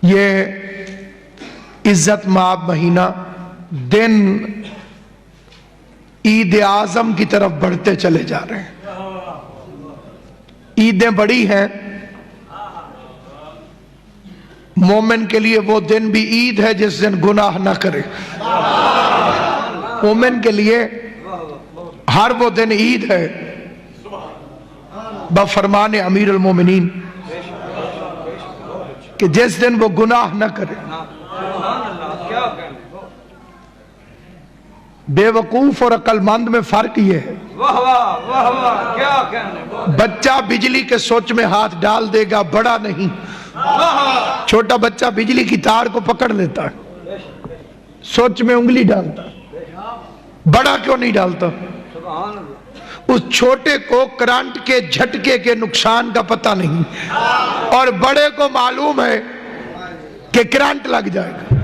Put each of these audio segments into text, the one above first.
یہ عزت مآب مہینہ دن عید اعظم کی طرف بڑھتے چلے جا رہے ہیں. عیدیں بڑی ہیں. مومن کے لیے وہ دن بھی عید ہے جس دن گناہ نہ کرے. مومن کے لیے ہر وہ دن عید ہے بفرمان امیر المومنین کہ جس دن وہ گناہ نہ کرے. بے وقوف اور عقل مند میں فرق یہ ہے بچہ بجلی کے سوچ میں ہاتھ ڈال دے گا، بڑا نہیں. چھوٹا بچہ بجلی کی تار کو پکڑ لیتا ہے، سوچ میں انگلی ڈالتا ہے، بڑا کیوں نہیں ڈالتا؟ اس چھوٹے کو کرنٹ کے جھٹکے کے نقصان کا پتہ نہیں، اور بڑے کو معلوم ہے کہ کرنٹ لگ جائے گا.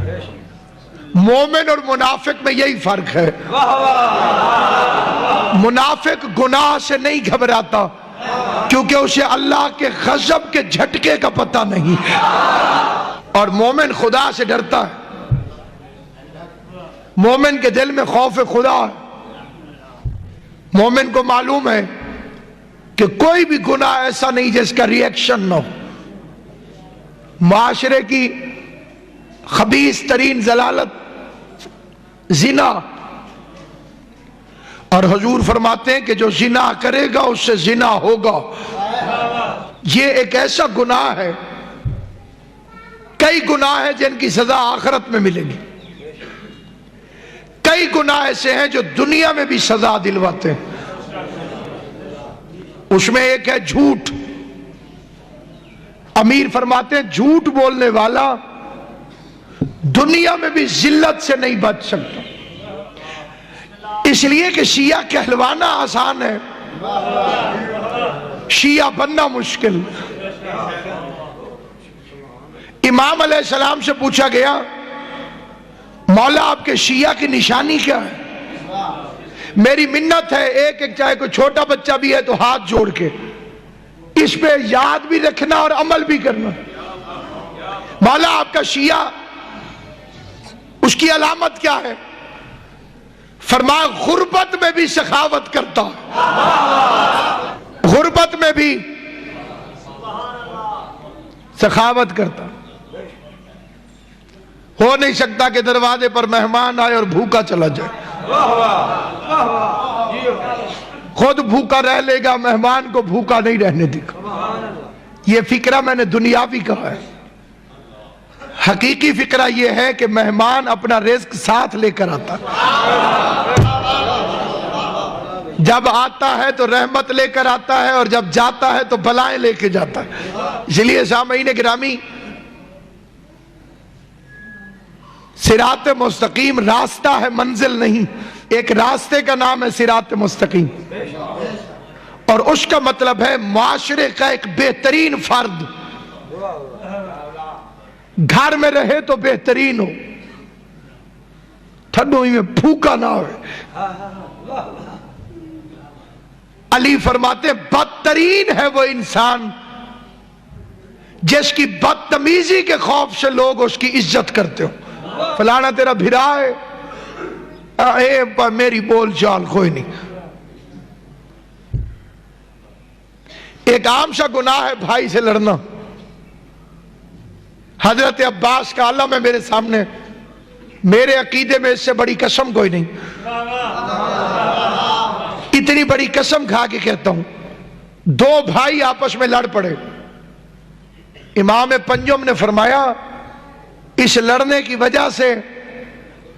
مومن اور منافق میں یہی فرق ہے. منافق گناہ سے نہیں گھبراتا کیونکہ اسے اللہ کے غضب کے جھٹکے کا پتہ نہیں، اور مومن خدا سے ڈرتا ہے. مومن کے دل میں خوف خدا ہے. مومن کو معلوم ہے کہ کوئی بھی گناہ ایسا نہیں جس کا ریئیکشن نہ ہو. معاشرے کی خبیث ترین ضلالت زنا، اور حضور فرماتے ہیں کہ جو زنا کرے گا اس سے زنا ہوگا. یہ ایک ایسا گناہ ہے، کئی گناہ ہیں جن کی سزا آخرت میں ملے گی، کئی گناہ ایسے ہیں جو دنیا میں بھی سزا دلواتے ہیں. اس میں ایک ہے جھوٹ. امیر فرماتے ہیں جھوٹ بولنے والا دنیا میں بھی ذلت سے نہیں بچ سکتا، اس لیے کہ شیعہ کہلوانا آسان ہے، شیعہ بننا مشکل. امام علیہ السلام سے پوچھا گیا مولا آپ کے شیعہ کی نشانی کیا ہے؟ میری منت ہے ایک ایک چاہے کوئی چھوٹا بچہ بھی ہے تو ہاتھ جوڑ کے اس پہ یاد بھی رکھنا اور عمل بھی کرنا. مولا آپ کا شیعہ اس کی علامت کیا ہے؟ فرمایا غربت میں بھی سخاوت کرتا، غربت میں بھی سخاوت کرتا. ہو نہیں سکتا کہ دروازے پر مہمان آئے اور بھوکا چلا جائے. خود بھوکا رہ لے گا، مہمان کو بھوکا نہیں رہنے دے گا. یہ فکرہ میں نے دنیاوی کہا ہے. حقیقی فکرہ یہ ہے کہ مہمان اپنا رزق ساتھ لے کر آتا، جب آتا ہے تو رحمت لے کر آتا ہے اور جب جاتا ہے تو بلائیں لے کے جاتا ہے. اس لیے سامعین گرامی، صراط مستقیم راستہ ہے، منزل نہیں. ایک راستے کا نام ہے صراط مستقیم، اور اس کا مطلب ہے معاشرے کا ایک بہترین فرد گھر میں رہے تو بہترین ہو، ٹھنڈوئی میں بھوکا نہ ہوئے. علی فرماتے ہیں بدترین ہے وہ انسان جس کی بدتمیزی کے خوف سے لوگ اس کی عزت کرتے ہو. فلانا تیرا بھرا ہے، میری بول چال کوئی نہیں. ایک عام سا گناہ ہے بھائی سے لڑنا. حضرت عباس کا علم ہے میرے سامنے، میرے عقیدے میں اس سے بڑی قسم کوئی نہیں. اتنی بڑی قسم کھا کے کہتا ہوں، دو بھائی آپس میں لڑ پڑے. امام پنجم نے فرمایا اس لڑنے کی وجہ سے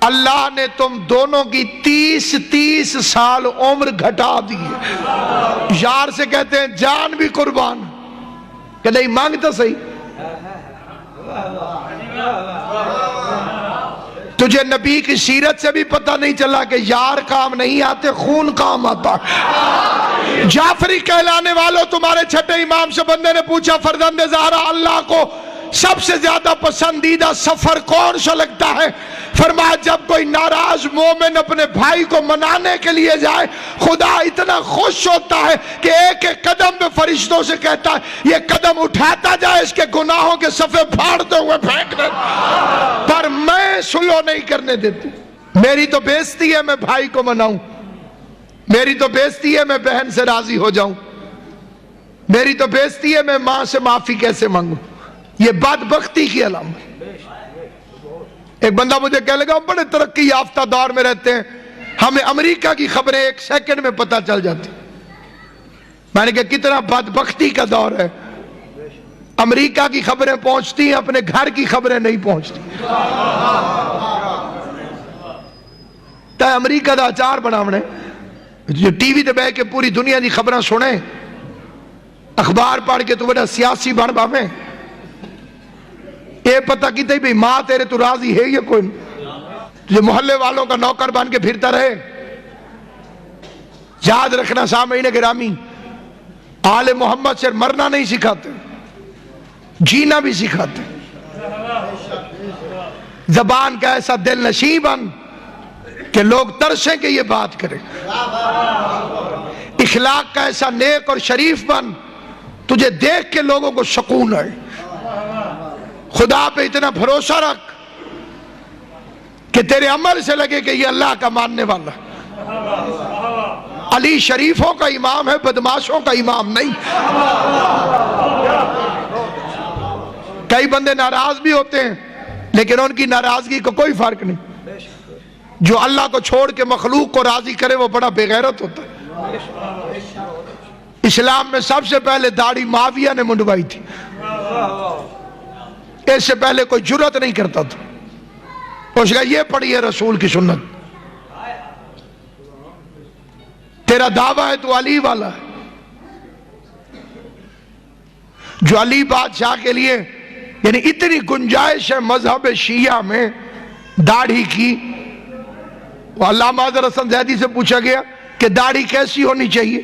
اللہ نے تم دونوں کی 30 سال عمر گھٹا دی. یار سے کہتے ہیں جان بھی قربان، کہ نہیں مانگتا صحیح. تجھے نبی کی سیرت سے بھی پتہ نہیں چلا کہ یار کام نہیں آتے، خون کام آتا. جعفری کہلانے والوں، تمہارے چھٹے امام سے بندے نے پوچھا فرزند زہرا اللہ کو سب سے زیادہ پسندیدہ سفر کون سا لگتا ہے؟ فرمایا جب کوئی ناراض مومن اپنے بھائی کو منانے کے لیے جائے، خدا اتنا خوش ہوتا ہے کہ ایک ایک قدم پہ فرشتوں سے کہتا ہے یہ قدم اٹھاتا جائے، اس کے گناہوں کے صفحے پھاڑتے ہوئے پھینک دے، پر میں سلو نہیں کرنے دیتی۔ میری تو بےزتی ہے میں بھائی کو مناؤں، میری تو بےزتی ہے میں بہن سے راضی ہو جاؤں، میری تو بےزتی ہے میں ماں سے معافی کیسے مانگوں۔ یہ بدبختی کی علامت۔ ایک بندہ مجھے کہنے لگا ہم بڑے ترقی یافتہ دور میں رہتے ہیں، ہمیں امریکہ کی خبریں ایک سیکنڈ میں پتہ چل جاتی۔ میں نے کہا کتنا بدبختی کا دور ہے، امریکہ کی خبریں پہنچتی ہیں، اپنے گھر کی خبریں نہیں پہنچتی۔ تا امریکہ دا اچار بناونے جو ٹی وی تے بہ کے پوری دنیا دی خبریں سنیں، اخبار پڑھ کے تو بڑا سیاسی بن باویں، اے پتہ کی تھی بھی ماں تیرے تو راضی ہے یا کوئی جو محلے والوں کا نوکر بن کے پھرتا رہے۔ یاد رکھنا سامعین گرامی، آل محمد سے مرنا نہیں سکھاتے، جینا بھی سکھاتے۔ زبان کا ایسا دل نشیں بن کہ لوگ ترسیں کہ یہ بات کریں، اخلاق کا ایسا نیک اور شریف بن تجھے دیکھ کے لوگوں کو سکون ہے، خدا پہ اتنا بھروسہ رکھ کہ تیرے عمل سے لگے کہ یہ اللہ کا ماننے والا ہے۔ علی شریفوں کا امام ہے، بدماشوں کا امام نہیں۔ کئی بندے ناراض بھی ہوتے ہیں لیکن ان کی ناراضگی کو کوئی فرق نہیں۔ جو اللہ کو چھوڑ کے مخلوق کو راضی کرے وہ بڑا بے غیرت ہوتا ہے۔ اسلام میں سب سے پہلے داڑھی معاویہ نے منڈوائی تھی، اس سے پہلے کوئی جرات نہیں کرتا تھا۔ اس کا یہ پڑھی ہے رسول کی سنت، تیرا دعویٰ ہے تو علی والا ہے۔ جو علی بادشاہ کے لیے یعنی اتنی گنجائش ہے مذہب شیعہ میں داڑھی کی۔ وہ علامہ حضرت حسن زیدی سے پوچھا گیا کہ داڑھی کیسی ہونی چاہیے؟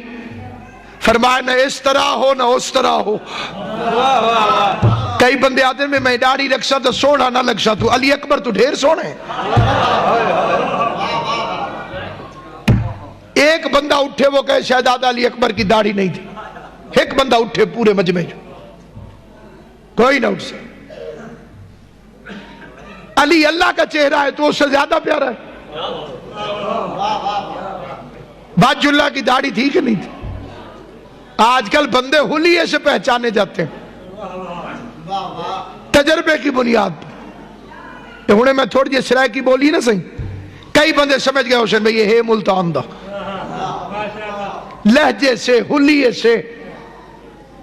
فرمایا نہ اس طرح ہو نہ اس طرح ہو۔ کئی بندے آتے ہیں میں داڑھی رکھسا تو سونا نہ لگسا، تو علی اکبر تو ڈھیر سونے۔ ایک بندہ اٹھے وہ کہے شہزادہ علی اکبر کی داڑھی نہیں تھی، ایک بندہ اٹھے پورے مجمع جو، کوئی نہ اٹھ سکے۔ علی اللہ کا چہرہ ہے تو اس سے زیادہ پیارا ہے۔ باج اللہ کی داڑھی تھی کہ نہیں تھی؟ آج کل بندے حلیے سے پہچانے جاتے ہیں تجربے کی بنیاد پر۔ انہیں میں تھوڑی جی سرائے کی بولی نا صحیح، کئی بندے سمجھ گئے حسین بھئی یہ ہے ملتان دا، لہجے سے، حلیے سے،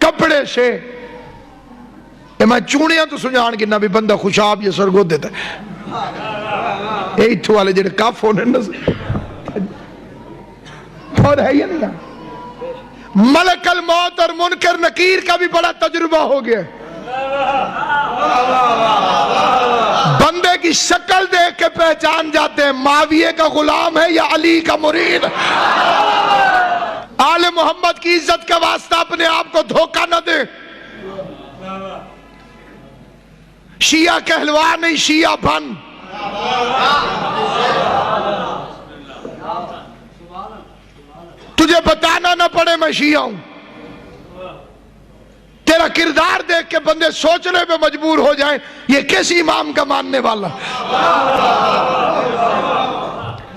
کپڑے سے۔ میں چونیاں تو سنجھان گنا بھی بندہ خوشاب یہ سرگو دیتا ہے، یہی تو والے جڑے کاف ہونے نا اور ہے یہ نہیں۔ ملک الموت اور منکر نکیر کا بھی بڑا تجربہ ہو گیا، بندے کی شکل دیکھ کے پہچان جاتے ہیں معاویہ کا غلام ہے یا علی کا مرید۔ آل محمد کی عزت کا واسطہ اپنے آپ کو دھوکہ نہ دے۔ شیعہ کہلوا نہیں، شیعہ بن۔ تجھے بتانا نہ پڑے میں شیعہ ہوں، تیرا کردار دیکھ کے بندے سوچنے پہ مجبور ہو جائیں یہ کس امام کا ماننے والا۔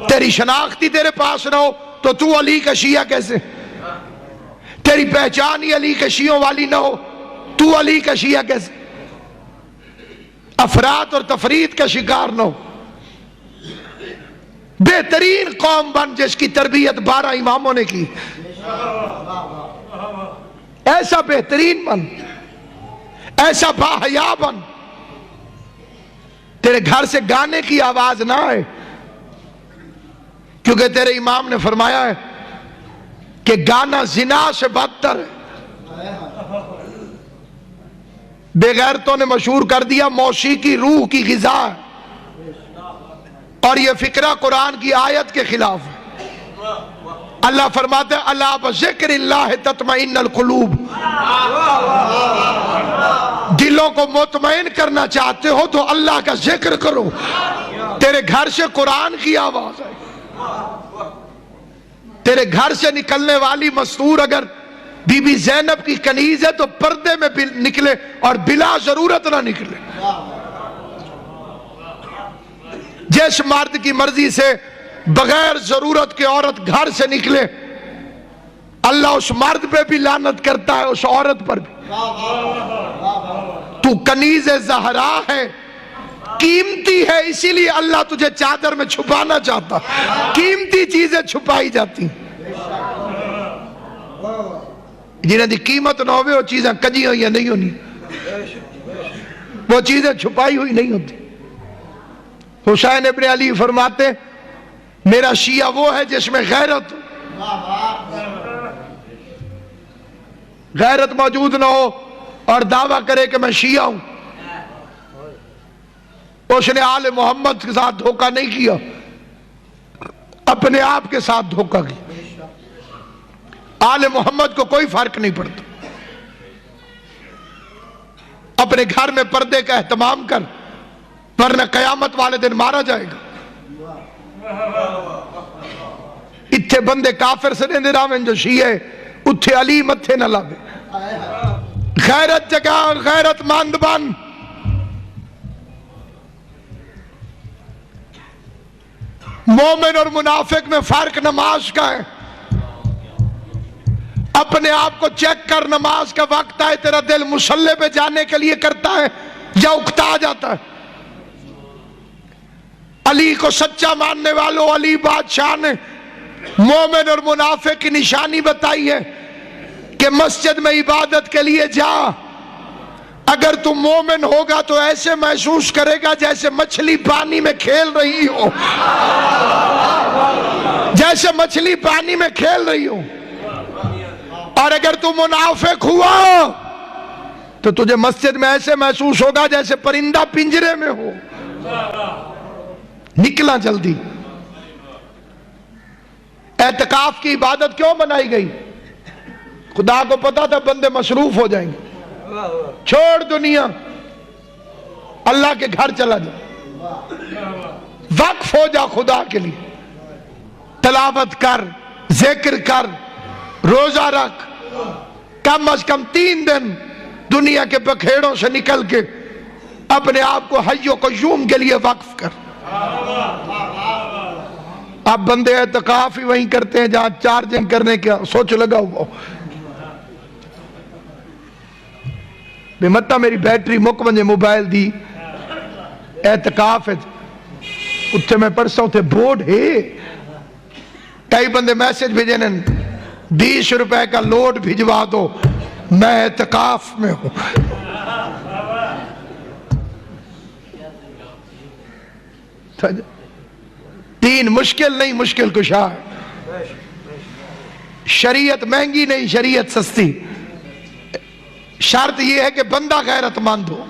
تیری شناختی تیرے پاس نہ ہو تو تو علی کا شیعہ کیسے؟ تیری پہچان ہی علی کے شیعوں والی نہ ہو تو علی کا شیعہ کیسے؟ افراد اور تفرید کا شکار نہ ہو، بہترین قوم بن جس کی تربیت 12 اماموں نے کی، ایسا بہترین بن، ایسا باحیا بن، تیرے گھر سے گانے کی آواز نہ آئے، کیونکہ تیرے امام نے فرمایا ہے کہ گانا زنا سے بدتر ہے۔ بے غیرتوں نے مشہور کر دیا موسیقی روح کی غذا ہے، اور یہ فکرہ قرآن کی آیت کے خلاف ہے۔ اللہ فرماتا ہے الا بذکر اللہ تطمئن القلوب، دلوں کو مطمئن کرنا چاہتے ہو تو اللہ کا ذکر کرو. تیرے گھر سے قرآن کی آواز ہے. تیرے گھر سے نکلنے والی مستور اگر بی بی زینب کی کنیز ہے تو پردے میں نکلے اور بلا ضرورت نہ نکلے. جس مرد کی مرضی سے بغیر ضرورت کے عورت گھر سے نکلے اللہ اس مرد پہ بھی لعنت کرتا ہے, اس عورت پر بھی. تو کنیز زہرا ہے, قیمتی ہے, اسی لیے اللہ تجھے چادر میں چھپانا چاہتا. قیمتی چیزیں چھپائی جاتی جنہیں دی قیمت نہ ہوئے وہ چیزیں کجی ہوئی نہیں ہونی, وہ چیزیں چھپائی ہوئی نہیں ہوتی. حسین ابن علی فرماتے میرا شیعہ وہ ہے جس میں غیرت موجود نہ ہو اور دعویٰ کرے کہ میں شیعہ ہوں. اس نے آل محمد کے ساتھ دھوکہ نہیں کیا, اپنے آپ کے ساتھ دھوکہ کیا. آل محمد کو کوئی فرق نہیں پڑتا. اپنے گھر میں پردے کا اہتمام کر, ورنہ قیامت والے دن مارا جائے گا. اتھے بندے کافر سے نہیں راویں جو شیعہ اتھے علی متھے نہ لاوے. غیرت جگہ, غیرت مند بن. مومن اور منافق میں فرق نماز کا ہے. اپنے آپ کو چیک کر, نماز کا وقت آئے تیرا دل مصلی پہ جانے کے لیے کرتا ہے یا اکتا جاتا ہے. علی کو سچا ماننے والوں علی بادشاہ نے مومن اور منافق کی نشانی بتائی ہے کہ مسجد میں عبادت کے لیے جا. اگر تم مومن ہوگا تو ایسے محسوس کرے گا جیسے مچھلی پانی میں کھیل رہی ہو, جیسے مچھلی پانی میں کھیل رہی ہو. اور اگر تم منافق ہوا تو تجھے مسجد میں ایسے محسوس ہوگا جیسے پرندہ پنجرے میں ہو. نکلا جلدی. اعتکاف کی عبادت کیوں بنائی گئی؟ خدا کو پتا تھا بندے مصروف ہو جائیں گے. چھوڑ دنیا, اللہ کے گھر چلا جا, وقف ہو جا خدا کے لیے. تلاوت کر, ذکر کر, روزہ رکھ. کم از کم 3 دن دنیا کے بکھیڑوں سے نکل کے اپنے آپ کو حی و قیوم کے لیے وقف کر. اب بندے اعتکاف ہی وہیں کرتے ہیں جہاں چارجنگ کرنے کا سوچ لگا ہوا. بے متا میری بیٹری مک ونجے موبائل دی اعتکاف ہے اتھے میں پرسوں تھے بورڈ ہے. کئی بندے میسج بھیجے نے 20 روپے کا لوڈ بھجوا دو, میں اعتکاف میں ہوں. دین مشکل نہیں, مشکل کشا ہے. شریعت مہنگی نہیں, شریعت سستی. شرط یہ ہے کہ بندہ غیرت مند ہو.